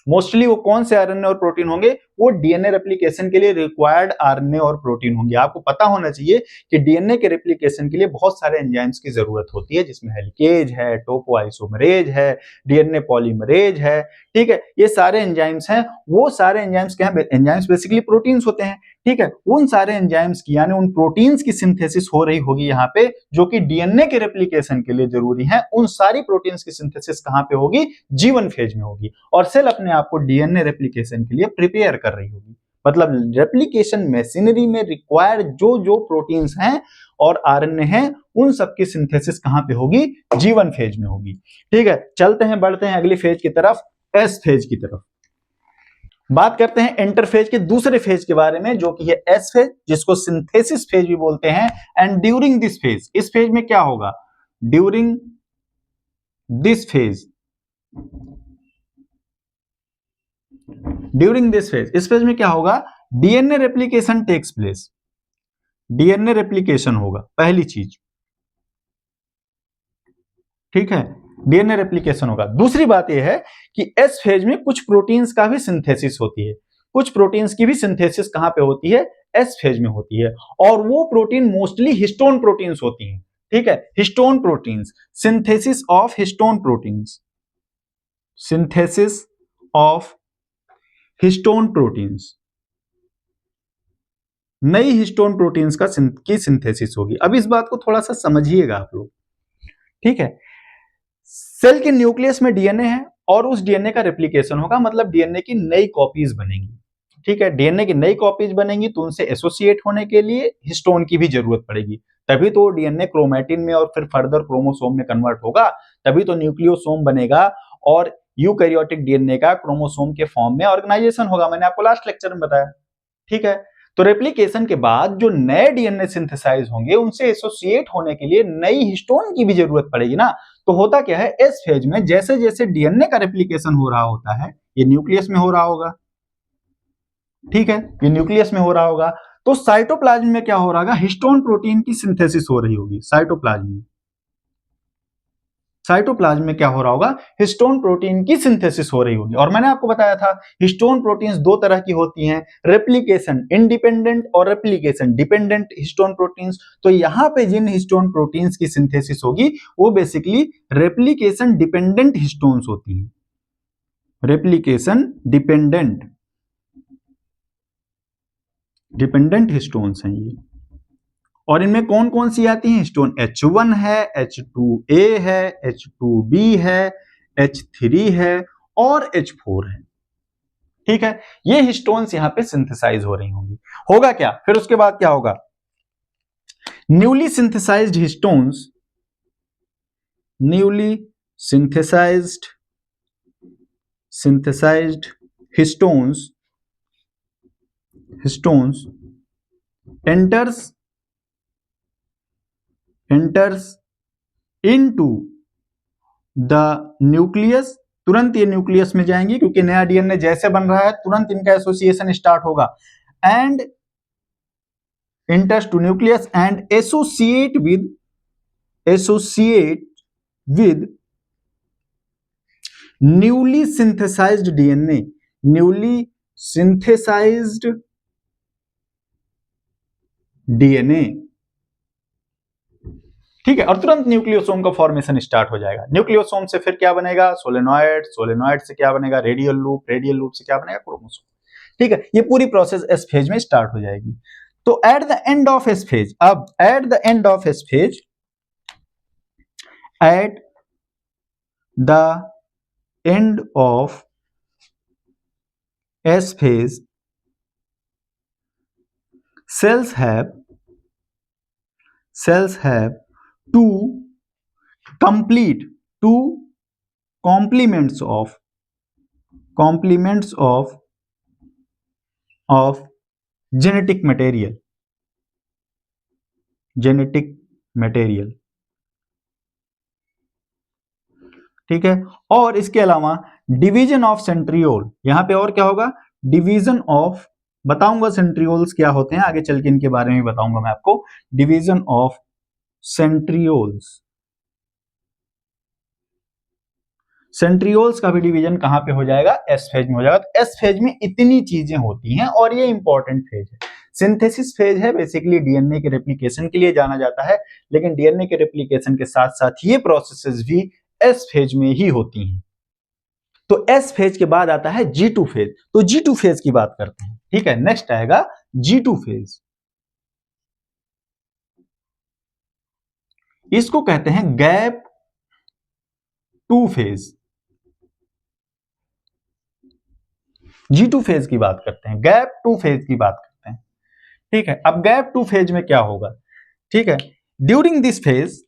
मोस्टली वो कौन से आरएनए और प्रोटीन होंगे, वो डीएनए रेप्लिकेशन के लिए रिक्वायर्ड आरएनए और प्रोटीन होंगे। आपको पता होना चाहिए कि डीएनए के रेप्लिकेशन के लिए बहुत सारे एंजाइम्स की जरूरत होती है, जिसमें हेलिकेज है, टोपोआइसोमरेज है, डीएनए पॉलीमरेज है। ठीक है, ये सारे एंजाइम्स हैं। वो सारे एंजाइम्स क्या है, एंजाइम्स बेसिकली प्रोटीन्स होते हैं। ठीक है, उन सारे एंजाइम्स की यानी उन प्रोटीन्स की सिंथेसिस हो रही होगी यहाँ पे, जो कि डीएनए के रेप्लिकेशन के लिए जरूरी है। उन सारी प्रोटीन्स की सिंथेसिस कहां पे होगी, G1 फेज में होगी। और सेल अपने आप को डीएनए रेप्लिकेशन के लिए प्रिपेयर कर रही होगी। मतलब रेप्लिकेशन मशीनरी में रिक्वायर्ड जो जो प्रोटीन्स हैं और आरएनए हैं, उन सब की सिंथेसिस कहां पे होगी, G1 फेज में होगी। ठीक है, चलते हैं, बढ़ते हैं अगली फेज की तरफ, एस फेज की तरफ। बात करते हैं इंटरफेज के दूसरे फेज के बारे में, जो कि है एस फेज, जिसको सिंथेसिस फेज भी बोलते हैं। एंड ड्यूरिंग दिस फेज, इस फेज में क्या होगा, ड्यूरिंग दिस फेज, इस फेज में क्या होगा, DNA replication takes place, DNA replication होगा पहली चीज। ठीक है, डीएनए रेप्लिकेशन होगा। दूसरी बात यह है कि एस फेज में कुछ प्रोटीन्स का भी सिंथेसिस होती है। कुछ प्रोटीन्स की भी सिंथेसिस कहां पे होती है, एस फेज में होती है। और वो प्रोटीन मोस्टली हिस्टोन प्रोटीन्स होती हैं। ठीक है, histone proteins, synthesis of histone proteins, synthesis of histone proteins, नई हिस्टोन प्रोटीन्स की सिंथेसिस होगी। अब इस बात को थोड़ा सा समझिएगा आप लोग। ठीक है, सेल के न्यूक्लियस में डीएनए है और उस डीएनए का रेप्लिकेशन होगा, मतलब डीएनए की नई कॉपीज बनेंगी। ठीक है, डीएनए की नई कॉपीज बनेंगी तो उनसे एसोसिएट होने के लिए हिस्टोन की भी जरूरत पड़ेगी, तभी तो डीएनए क्रोमैटिन में और फिर फर्दर क्रोमोसोम में कन्वर्ट होगा, तभी तो न्यूक्लियोसोम बनेगा और यूकैरियोटिक डीएनए का क्रोमोसोम के फॉर्म में ऑर्गेनाइजेशन होगा। मैंने आपको लास्ट लेक्चर में बताया। ठीक है, तो रेप्लिकेशन के बाद जो नए डीएनए सिंथेसाइज होंगे उनसे एसोसिएट होने के लिए नई हिस्टोन की भी जरूरत पड़ेगी ना। तो होता क्या है, एस फेज में जैसे जैसे डीएनए का रेप्लिकेशन हो रहा होता है, ये न्यूक्लियस में हो रहा होगा। ठीक है, ये न्यूक्लियस में हो रहा होगा, तो साइटोप्लाज्म में क्या हो रहा होगा, हिस्टोन प्रोटीन की सिंथेसिस हो रही होगी। साइटोप्लाज्म में क्या हो रहा होगा, हिस्टोन प्रोटीन की सिंथेसिस हो रही होगी। और मैंने आपको बताया था हिस्टोन प्रोटीन्स दो तरह की होती हैं, रेप्लिकेशन इंडिपेंडेंट और रेप्लिकेशन डिपेंडेंट हिस्टोन प्रोटीन्स। तो यहां पे जिन हिस्टोन प्रोटीन्स की सिंथेसिस होगी वो बेसिकली रेप्लिकेशन डिपेंडेंट हिस्टोन्स होती हैं, रेप्लिकेशन डिपेंडेंट हिस्टोन्स हैं ये। और इनमें कौन कौन सी आती हैं, हिस्टोन H1 है, H2A है, H2B है, H3 है और H4 है। ठीक है, ये हिस्टोन्स यहाँ पे सिंथेसाइज हो रही होंगी। होगा क्या फिर उसके बाद क्या होगा, newly synthesised histones, newly synthesized histones enters into the nucleus, तुरंत ये न्यूक्लियस में जाएंगी क्योंकि नया डीएनए जैसे बन रहा है तुरंत इनका एसोसिएशन स्टार्ट होगा, and enters to nucleus and associate with newly synthesized DNA, newly synthesized DNA, ठीक है, और तुरंत न्यूक्लियोसोम का फॉर्मेशन स्टार्ट हो जाएगा। न्यूक्लियोसोम से फिर क्या बनेगा, सोलेनॉइड, सोलेनॉइड से क्या बनेगा, रेडियल लूप, रेडियल लूप से क्या बनेगा, क्रोमोसोम। ठीक है, ये पूरी प्रोसेस एस फेज में स्टार्ट हो जाएगी। तो at the end of S phase, अब at the end of S phase, at the end of S phase, cells have two complements of genetic material, ठीक है, और इसके अलावा डिवीजन ऑफ सेंट्रियोल, यहां पे और क्या होगा, डिवीजन ऑफ, बताऊंगा सेंट्रियोल्स क्या होते हैं आगे चल के, इनके बारे में बताऊंगा मैं आपको, डिवीजन ऑफ सेंट्रियोल्स। सेंट्रियोल्स का भी डिवीजन कहां पे हो जाएगा, एस फेज में हो जाएगा। तो एस फेज में इतनी चीजें होती हैं और ये इंपॉर्टेंट फेज है। सिंथेसिस फेज है, बेसिकली डीएनए के रेप्लिकेशन के लिए जाना जाता है, लेकिन डीएनए के रेप्लिकेशन के साथ साथ ये प्रोसेसेस भी एस फेज में ही होती हैं। तो एस फेज के बाद आता है G2 फेज। तो G2 फेज की बात करते हैं, ठीक है, नेक्स्ट आएगा G2 फेज। इसको कहते हैं गैप 2 फेज। G2 फेज की बात करते हैं, गैप 2 फेज की बात करते हैं, ठीक है। अब गैप 2 फेज में क्या होगा, ठीक है, during this phase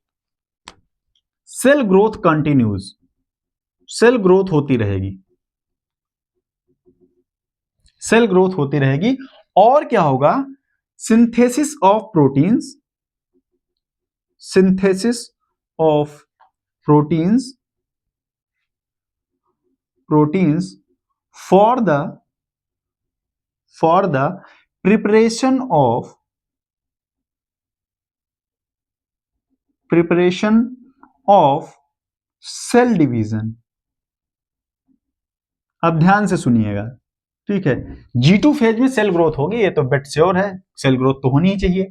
cell growth continues, cell growth होती रहेगी, सेल ग्रोथ होती रहेगी, और क्या होगा, synthesis of proteins, synthesis of proteins for the preparation of cell division. अब ध्यान से सुनिएगा, ठीक है, G2 फेज में सेल ग्रोथ होगी, ये तो बेट श्योर है, सेल ग्रोथ तो होनी ही चाहिए,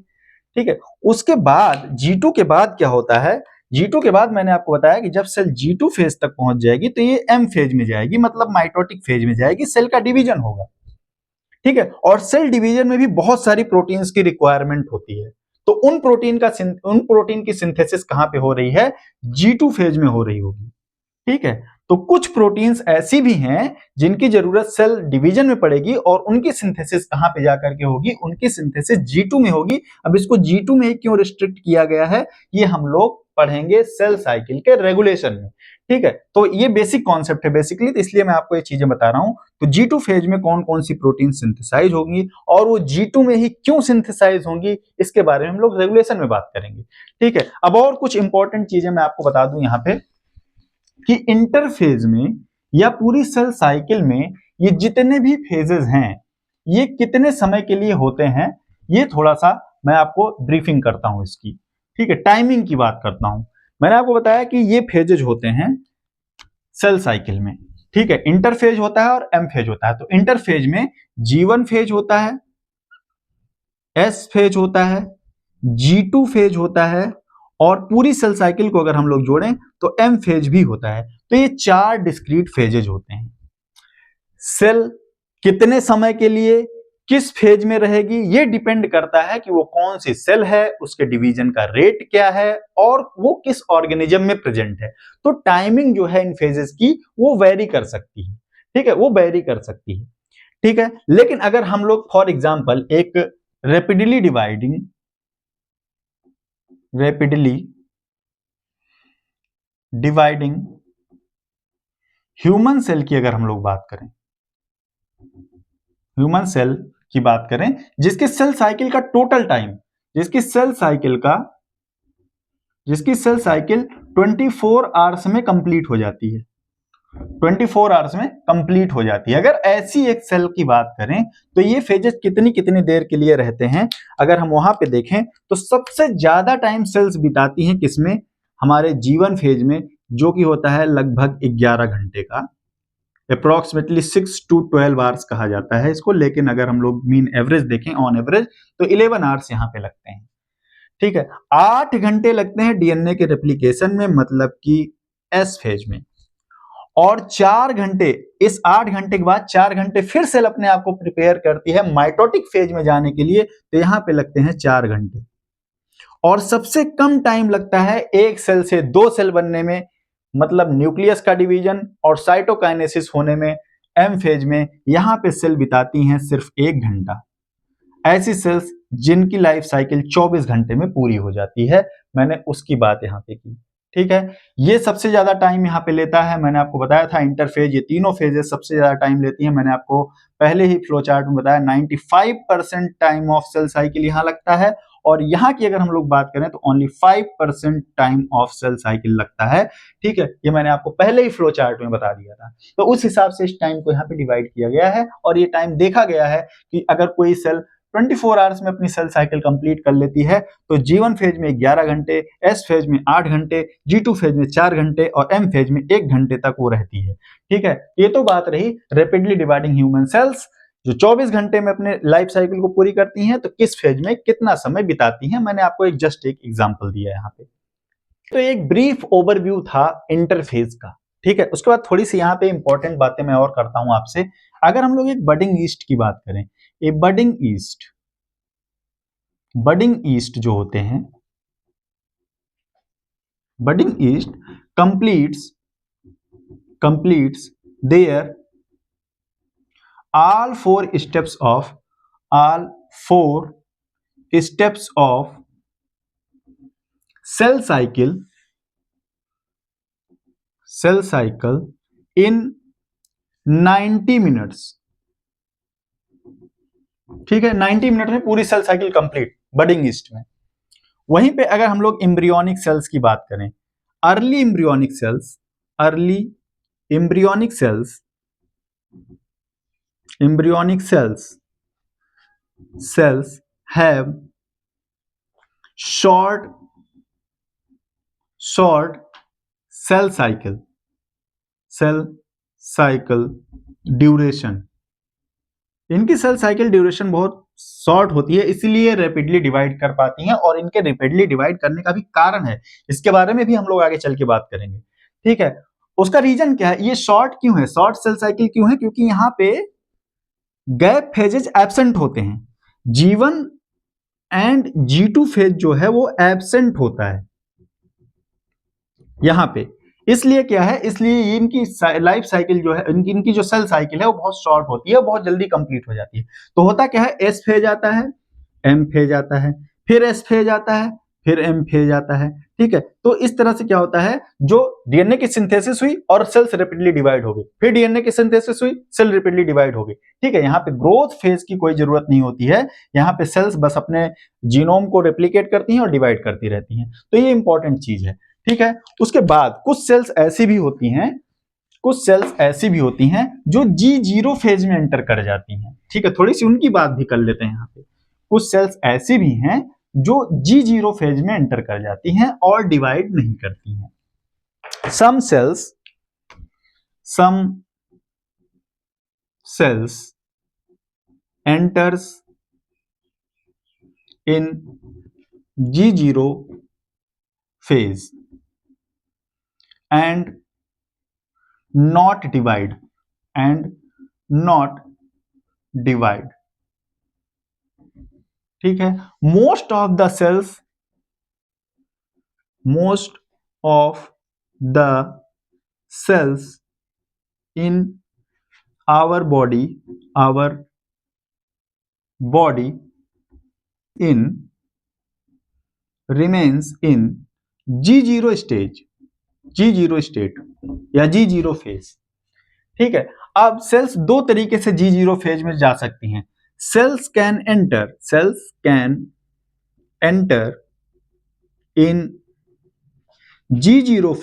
ठीक है। उसके बाद G2 के बाद क्या होता है, G2 के बाद मैंने आपको बताया कि जब सेल G2 फेज तक पहुंच जाएगी तो ये M फेज में जाएगी, मतलब माइटोटिक फेज में जाएगी, सेल का डिवीजन होगा, ठीक है। और सेल डिवीजन में भी बहुत सारी प्रोटीन्स की रिक्वायरमेंट होती है, तो उन प्रोटीन की सिंथेसिस कहां पे हो रही है, G2 फेज में हो रही होगी, ठीक है। तो कुछ प्रोटीन्स ऐसी भी हैं जिनकी जरूरत सेल डिवीजन में पड़ेगी और उनकी सिंथेसिस कहां पे जाकर के होगी, उनकी सिंथेसिस G2 में होगी। अब इसको G2 में क्यों रिस्ट्रिक्ट किया गया है, ये हम लोग पढ़ेंगे सेल साइकिल के रेगुलेशन में, ठीक है। तो ये बेसिक कॉन्सेप्ट है बेसिकली, तो इसलिए मैं आपको ये चीजें बता रहा हूं। तो G2 फेज में कौन कौन सी प्रोटीन सिंथेसाइज होंगी और वो G2 में ही क्यों सिंथेसाइज होंगी, इसके बारे में हम लोग रेगुलेशन में बात करेंगे, ठीक है। अब और कुछ इंपॉर्टेंट चीजें मैं आपको बता दूं यहां पे कि इंटरफेज में या पूरी सेल साइकिल में ये जितने भी फेजेस हैं ये कितने समय के लिए होते हैं, ये थोड़ा सा मैं आपको ब्रीफिंग करता हूं इसकी, ठीक है, टाइमिंग की बात करता हूं। मैंने आपको बताया कि ये फेजेज होते हैं सेल साइकिल में, ठीक है, इंटरफेज होता है और एम फेज होता है। तो इंटरफेज में G1 फेज होता है, S फेज होता है, G2 फेज होता है, और पूरी सेल साइकिल को अगर हम लोग जोड़ें तो एम फेज भी होता है। तो ये 4 डिस्क्रीट फेजेज होते हैं। सेल कितने समय के लिए किस फेज में रहेगी ये डिपेंड करता है कि वो कौन सी सेल है, उसके डिवीजन का रेट क्या है और वो किस ऑर्गेनिज्म में प्रेजेंट है। तो टाइमिंग जो है इन फेजेस की वो वेरी कर सकती है, ठीक है, वो वेरी कर सकती है। ठीक है। लेकिन अगर हम लोग फॉर एग्जांपल एक रैपिडली डिवाइडिंग ह्यूमन सेल की अगर हम लोग बात करें, ह्यूमन सेल की बात करें, जिसके सेल साइकिल का टोटल टाइम, जिसकी सेल साइकिल 24 आवर्स में कंप्लीट हो जाती है, 24 आवर्स में कंप्लीट हो जाती है। अगर ऐसी एक सेल की बात करें तो ये फेजेस कितनी कितनी देर के लिए रहते हैं, अगर हम वहां पे देखें तो सबसे ज्यादा टाइम सेल्स बिताती हैं किसमें, हमारे जीवन फेज में, जो कि होता है लगभग 11 घंटे का, अप्रोक्सीमेटली 6 to 12 आवर्स कहा जाता है इसको। लेकिन अगर हम लोग मीन एवरेज देखें, ऑन एवरेज, तो 11 आवर्स यहाँ पे लगते हैं। ठीक है, 8 घंटे लगते हैं डीएनए के रेप्लिकेशन में, मतलब कि एस फेज में, और 4 घंटे, इस 8 घंटे के बाद 4 घंटे फिर सेल अपने आप को प्रिपेयर करती है माइटोटिक फेज में जाने के लिए, तो यहां पे लगते हैं 4 घंटे। और सबसे कम टाइम लगता है एक सेल से 2 सेल बनने में, मतलब न्यूक्लियस का डिवीजन और साइटोकाइनेसिस होने में, एम फेज में, यहां पे सेल बिताती हैं सिर्फ 1 घंटा। ऐसी सेल्स जिनकी लाइफ साइकिल 24 घंटे में पूरी हो जाती है, मैंने उसकी बात यहाँ पे की। ठीक है, ये सबसे ज्यादा टाइम यहाँ पे लेता है, मैंने आपको बताया था इंटरफेज, ये तीनों फेजेस सबसे ज्यादा टाइम लेती है। मैंने आपको पहले ही फ्लो चार्ट में बताया 95% टाइम ऑफ सेल साइकिल यहाँ लगता है, और यहाँ की अगर हम लोग बात करें तो only 5% time of cell cycle लगता है। ठीक है, ये मैंने आपको पहले ही फ्लो चार्ट में बता दिया था। तो उस हिसाब से इस टाइम को यहाँ पे डिवाइड किया गया है, और ये टाइम देखा गया है कि अगर कोई सेल 24 आवर्स में अपनी सेल साइकिल कंप्लीट कर लेती है तो जीवन फेज में 11 घंटे, एस फेज में 8 घंटे, जी2 फेज में 4 घंटे और एम फेज में 1 घंटे तक वो रहती है। ठीक है, ये तो बात रही रैपिडली डिवाइडिंग ह्यूमन सेल्स जो 24 घंटे में अपने लाइफ साइकिल को पूरी करती हैं, तो किस फेज में कितना समय बिताती हैं, मैंने आपको जस्ट एक एग्जांपल दिया है यहाँ पे। तो एक ब्रीफ ओवरव्यू था इंटरफेज का। ठीक है, उसके बाद थोड़ी सी यहाँ पे इंपॉर्टेंट बातें मैं और करता हूं आपसे। अगर हम लोग एक बडिंग ईस्ट की बात करें, ए बडिंग ईस्ट जो होते हैं, budding yeast completes their all four steps of cell cycle in 90 minutes. ठीक है, 90 मिनट में पूरी cell cycle complete budding yeast में। वहीं पे अगर हम लोग एम्ब्रियोनिक सेल्स की बात करें, early embryonic cells have short cell cycle duration. इनकी सेल साइकिल ड्यूरेशन बहुत शॉर्ट होती है, इसीलिए रैपिडली डिवाइड कर पाती हैं, और इनके रैपिडली डिवाइड करने का भी कारण है, इसके बारे में भी हम लोग आगे चल के बात करेंगे। ठीक है, उसका रीजन क्या है, ये शॉर्ट क्यों है, शॉर्ट सेल साइकिल क्यों है, क्योंकि यहाँ पे गैप फेजेस एब्सेंट होते हैं। G1 एंड G2 फेज जो है वो एब्सेंट होता है यहां पे। इसलिए क्या है, इसलिए इनकी लाइफ साइकिल जो है, इनकी जो सेल साइकिल है वो बहुत शॉर्ट होती है, बहुत जल्दी कंप्लीट हो जाती है। तो होता क्या है, एस फेज आता है, एम फेज आता है, फिर एस फेज आता है, फिर एम फेज आता है। ठीक है, तो इस तरह से क्या होता है, जो डीएनए की सिंथेसिस हुई और सेल्स रैपिडली डिवाइड हो गई, फिर डीएनए की सिंथेसिस हुई, सेल रैपिडली डिवाइड हो गई। ठीक है, यहाँ पे ग्रोथ फेज की कोई जरूरत नहीं होती है, यहाँ पे सेल्स बस अपने जीनोम को रेप्लिकेट करती हैं और डिवाइड करती रहती हैं। तो ये इंपॉर्टेंट चीज है। ठीक है, उसके बाद कुछ सेल्स ऐसी भी होती हैं जो G0 फेज में एंटर कर जाती हैं। ठीक है, थोड़ी सी उनकी बात भी कर लेते हैं यहाँ पे। कुछ सेल्स ऐसी भी हैं जो G0 फेज में एंटर कर जाती हैं और डिवाइड नहीं करती हैं। Some cells enters in G0 phase and not divide ठीक है, most of the cells in our body in remains in G0 stage, G0 state या G0 फेज। ठीक है, अब सेल्स दो तरीके से G0 फेज में जा सकती हैं। Cells can enter in G0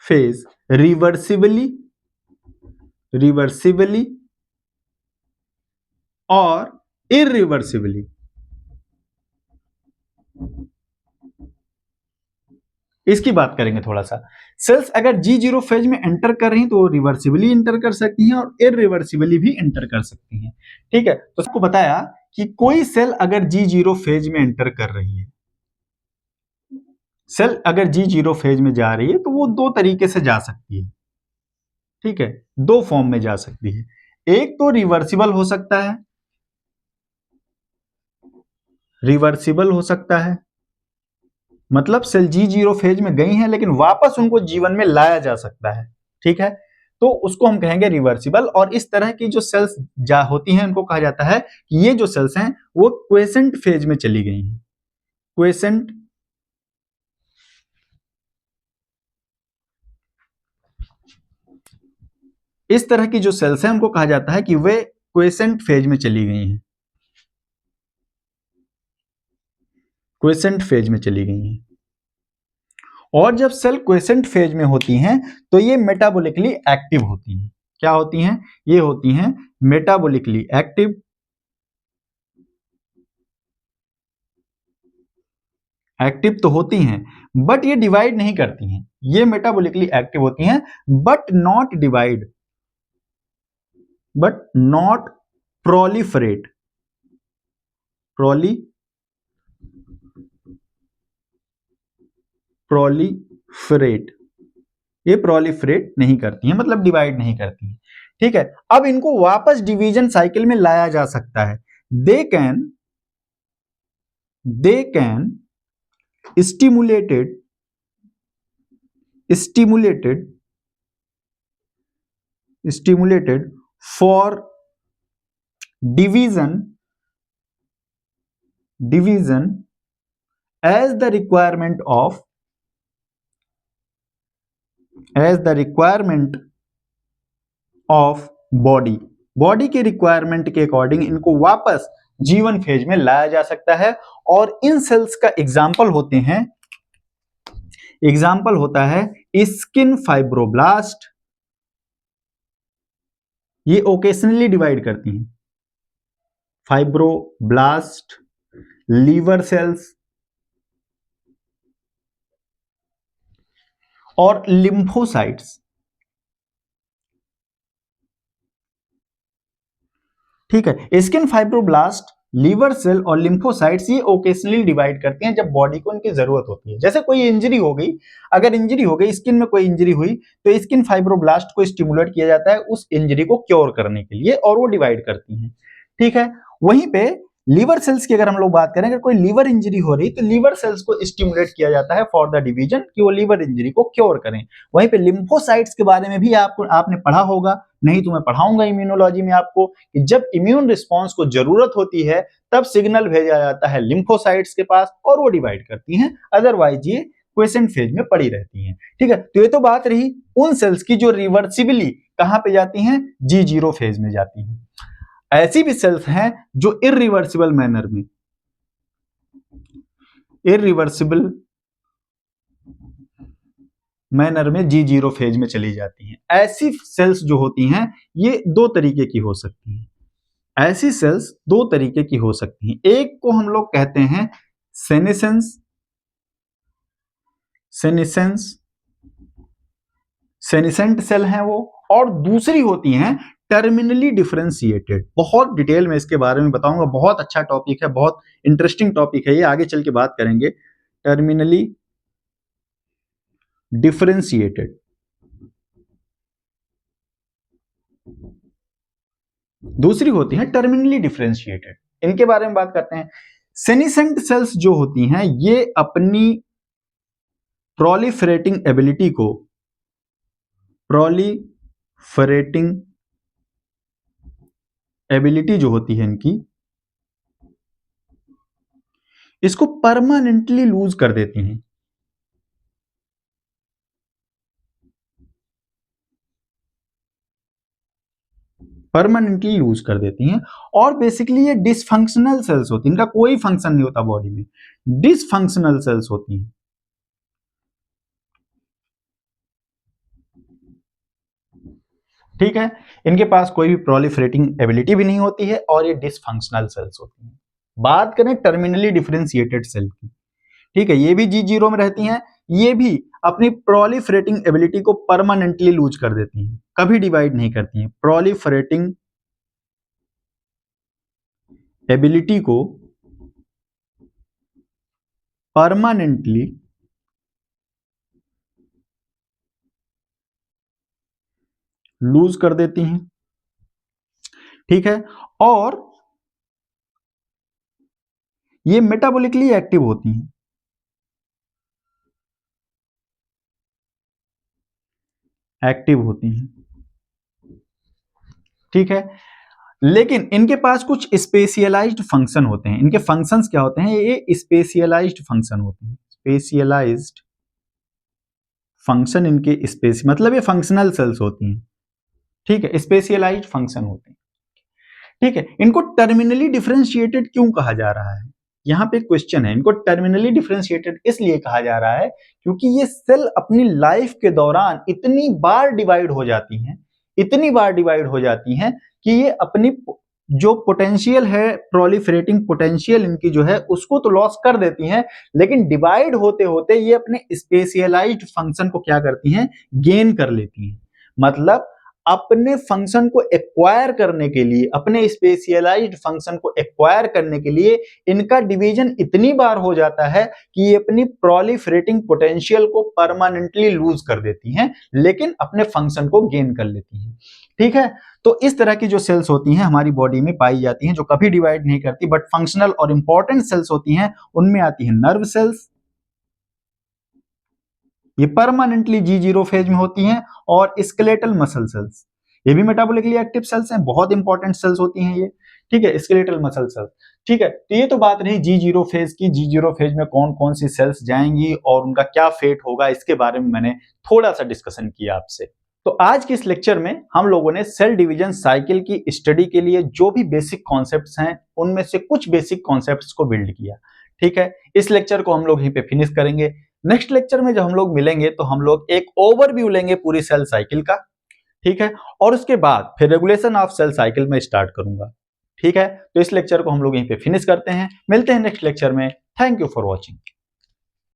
phase reversibly और इरिवर्सिबली। इसकी बात करेंगे थोड़ा सा। सेल्स अगर G0 फेज में एंटर कर रही हैं तो वो रिवर्सिबली एंटर कर सकती हैं और इरिवर्सिबली भी एंटर कर सकती हैं। ठीक है, तो आपको बताया कि कोई सेल अगर G0 फेज में एंटर कर रही है, सेल अगर G0 फेज में जा रही है तो वो दो तरीके से जा सकती है। ठीक है, दो फॉर्म में जा सकती है। एक तो रिवर्सिबल हो सकता है, मतलब सेल G0 फेज में गई हैं लेकिन वापस उनको जीवन में लाया जा सकता है। ठीक है, तो उसको हम कहेंगे रिवर्सिबल। और इस तरह की जो सेल्स होती हैं उनको कहा जाता है कि ये जो सेल्स हैं वो क्वेसेंट फेज में चली गई हैं। क्वेसेंट इस तरह की जो सेल्स हैं उनको कहा जाता है कि वे क्वेसेंट फेज में चली गई हैं, क्वेसेंट फेज में चली गई हैं। और जब सेल क्वेसेंट फेज में होती हैं तो ये मेटाबॉलिकली एक्टिव होती हैं। क्या होती हैं? ये होती हैं मेटाबॉलिकली एक्टिव। एक्टिव तो होती हैं बट ये डिवाइड नहीं करती हैं। ये मेटाबॉलिकली एक्टिव होती हैं but not divide, but not proliferate. Proliferate, ये प्रोलिफरेट नहीं करती हैं, मतलब डिवाइड नहीं करती हैं। ठीक है, अब इनको वापस डिवीजन साइकिल में लाया जा सकता है। They can stimulated for division as the requirement of body के रिक्वायरमेंट के अकॉर्डिंग इनको वापस जीवन फेज में लाया जा सकता है। और इन सेल्स का एग्जाम्पल होता है स्किन फाइब्रोब्लास्ट। ये ओकेशनली डिवाइड करती हैं। फाइब्रोब्लास्ट, लीवर सेल्स और लिम्फोसाइट्स। ठीक है, स्किन फाइब्रोब्लास्ट, लीवर सेल और लिम्फोसाइट्स ये ओकेशनली डिवाइड करते हैं जब बॉडी को इनकी जरूरत होती है। जैसे कोई इंजरी हो गई, अगर इंजरी हो गई, स्किन में कोई इंजरी हुई तो स्किन फाइब्रोब्लास्ट को स्टिमुलेट किया जाता है उस इंजरी को क्योर करने के लिए और वो डिवाइड करती हैं। ठीक है, वहीं पे लीवर सेल्स की अगर हम लोग बात करें, अगर कोई लीवर इंजरी हो रही तो लीवर सेल्स को स्टिमुलेट किया जाता है फॉर द डिवीजन कि वो लीवर इंजरी को क्योर करें। वहीं पे लिम्फोसाइट्स के बारे में भी आपने पढ़ा होगा, नहीं तो मैं पढ़ाऊंगा इम्यूनोलॉजी में आपको, कि जब इम्यून रिस्पॉन्स को जरूरत होती है तब सिग्नल भेजा जाता है लिम्फोसाइट्स के पास और वो डिवाइड करती हैं, अदरवाइज ये क्वेसेंट फेज में पड़ी रहती हैं। ठीक है, तो ये तो बात रही उन सेल्स की जो रिवर्सिबली कहां पे जाती हैं, G0 फेज में जाती हैं। ऐसी भी सेल्स हैं जो इरिवर्सिबल मैनर में G0 फेज में चली जाती हैं। ऐसी सेल्स जो होती हैं ये दो तरीके की हो सकती हैं। ऐसी सेल्स दो तरीके की हो सकती हैं। एक को हम लोग कहते हैं सेनिसेंट सेल हैं वो, और दूसरी होती हैं टर्मिनली डिफरेंशिएटेड। बहुत डिटेल में इसके बारे में बताऊंगा, बहुत अच्छा टॉपिक है, बहुत इंटरेस्टिंग टॉपिक है ये, आगे चल के बात करेंगे। टर्मिनली डिफरेंशिएटेड, दूसरी होती है टर्मिनली डिफरेंशिएटेड। इनके बारे में बात करते हैं। सेनिसेंट सेल्स जो होती हैं ये अपनी प्रोलिफरेटिंग एबिलिटी को प्रोलिफरेटिंग एबिलिटी जो होती है इनकी, इसको परमानेंटली लूज कर देती हैं। परमानेंटली लूज कर देती हैं। और बेसिकली ये डिसफंक्शनल सेल्स होती हैं, इनका कोई फंक्शन नहीं होता बॉडी में, डिसफंक्शनल सेल्स होती हैं। ठीक है, इनके पास कोई भी प्रोलिफरेटिंग एबिलिटी भी नहीं होती है और ये डिसफंक्शनल सेल्स होती हैं। बात करें टर्मिनली डिफरेंशिएटेड सेल की, ठीक है, ये भी G0 में रहती हैं, ये भी अपनी प्रोलिफरेटिंग एबिलिटी को परमानेंटली लूज कर देती हैं, कभी डिवाइड नहीं करती हैं। प्रोलिफरेटिंग एबिलिटी को परमानेंटली लूज कर देती हैं। ठीक है, और ये मेटाबॉलिकली एक्टिव होती हैं। एक्टिव होती हैं, ठीक है, लेकिन इनके पास कुछ स्पेशलाइज्ड फंक्शन होते हैं। इनके फंक्शंस क्या होते हैं? ये स्पेशलाइज्ड फंक्शन होते हैं। स्पेशलाइज्ड फंक्शन इनके मतलब ये फंक्शनल सेल्स होती हैं, ठीक है, स्पेशलाइज्ड फंक्शन होते हैं। ठीक है, इनको टर्मिनली डिफरेंशिएटेड क्यों कहा जा रहा है? यहाँ पे क्वेश्चन है। इनको टर्मिनली डिफरेंशिएटेड इसलिए कहा जा रहा है क्योंकि ये सेल अपनी लाइफ के दौरान इतनी बार डिवाइड हो जाती हैं, इतनी बार डिवाइड हो जाती हैं कि ये अपनी जो पोटेंशियल है, प्रोलिफरेटिंग पोटेंशियल इनकी जो है उसको तो लॉस कर देती हैं, लेकिन डिवाइड होते होते ये अपने स्पेशलाइज्ड फंक्शन को क्या करती हैं? गेन कर लेती हैं। मतलब अपने फंक्शन को एक्वायर करने के लिए, अपने स्पेशलाइज्ड फंक्शन को एक्वायर करने के लिए इनका डिवीजन इतनी बार हो जाता है कि ये अपनी प्रोलिफरेटिंग पोटेंशियल को परमानेंटली लूज कर देती हैं, लेकिन अपने फंक्शन को गेन कर लेती हैं। ठीक है, तो इस तरह की जो सेल्स होती हैं हमारी बॉडी में पाई जाती हैं, जो कभी डिवाइड नहीं करती बट फंक्शनल और इंपॉर्टेंट सेल्स होती हैं। उनमें आती है नर्व सेल्स, ये परमानेंटली G0 फेज में होती हैं, और स्केलेटल मसल सेल्स, ये भी मेटाबॉलिकली एक्टिव सेल्स हैं, बहुत इंपॉर्टेंट सेल्स होती हैं ये। ठीक है, स्केलेटल मसल सेल्स। ठीक है, तो ये तो बात रही G0 फेज की। G0 फेज में कौन कौन सी सेल्स जाएंगी और उनका क्या फेट होगा, इसके बारे में मैंने थोड़ा सा डिस्कशन किया आपसे। तो आज के इस लेक्चर में हम लोगों ने सेल डिवीजन साइकिल की स्टडी के लिए जो भी बेसिक कॉन्सेप्ट्स हैं उनमें से कुछ बेसिक कॉन्सेप्ट्स को बिल्ड किया। ठीक है, इस लेक्चर को हम लोग यहीं पे फिनिश करेंगे। नेक्स्ट लेक्चर में जब हम लोग मिलेंगे तो हम लोग एक ओवरव्यू लेंगे पूरी सेल साइकिल का। ठीक है, और उसके बाद फिर रेगुलेशन ऑफ सेल साइकिल में स्टार्ट करूंगा। ठीक है, तो इस लेक्चर को हम लोग यहीं पे फिनिश करते हैं। मिलते हैं नेक्स्ट लेक्चर में। Thank you for watching.